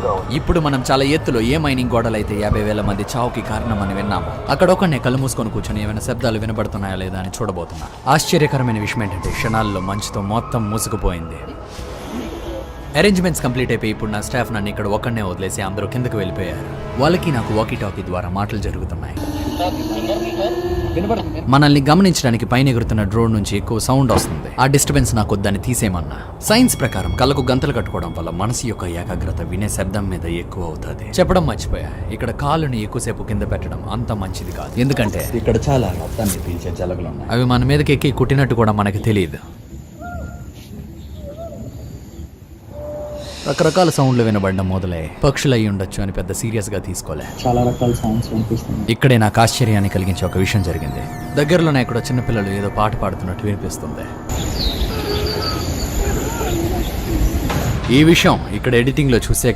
ఎత్తుగా ఉంది. ఇప్పుడు మనం చాలా ఎత్తులో ఏ మైనింగ్ గోడలైతే 50,000 మంది చావుకి కారణమని విన్నాము, అక్కడ ఒకనే కళ్ళు మూసుకొని కూర్చొని ఏమైనా శబ్దాలు వినబడుతున్నాయా లేదా అని చూడబోతున్నా. ఆశ్చర్యకరమైన విషయం ఏంటంటే క్షణాల్లో మంచుతో మొత్తం మూసుకుపోయింది. అరేంజ్మెంట్స్ కంప్లీట్ అయిపోయి ఇప్పుడు నా స్టాఫ్ నన్ను ఇక్కడ ఒక్కడనే వదిలేసి అందరూ కిందకు వెళ్ళిపోయారు. వాళ్ళకి నాకు వాకీ టాకీ ద్వారా మాటలు జరుగుతున్నాయి. మనల్ని గమనించడానికి పైన ఎగురుతున్న డ్రోన్ నుంచి ఎక్కువ సౌండ్ వస్తుంది. ఆ డిస్టర్బెన్స్ నాకు వద్దని తీసేయమన్నా. సైన్స్ ప్రకారం కళ్ళకు గంతలు కట్టుకోవడం వల్ల మనసు యొక్క ఏకాగ్రత వినే శబ్దం మీద ఎక్కువ అవుతుంది. చెప్పడం మర్చిపోయా, ఇక్కడ కాలుని ఎక్కువసేపు కింద పెట్టడం అంత మంచిది కాదు. ఎందుకంటే ఇక్కడ చాలా రక్తాన్ని పీల్చే జలగలు ఉన్నాయి. అవి మన మీదకి ఎక్కి కుట్టినట్టు కూడా మనకు తెలియదు. రకరకాల సౌండ్లు వినబడడం మొదలై పక్షులు అయి ఉండొచ్చు అని పెద్ద సీరియస్ గా తీసుకోలే. చాలా రకాల సౌండ్స్ వినిపిస్తుంది. ఇక్కడే నాకు ఆశ్చర్యాన్ని కలిగించే ఒక విషయం జరిగింది. దగ్గరలోనే ఇక్కడ చిన్నపిల్లలు ఏదో పాట పాడుతున్నట్టు వినిపిస్తుంది. ఈ విషయం ఇక్కడ ఎడిటింగ్ లో చూసే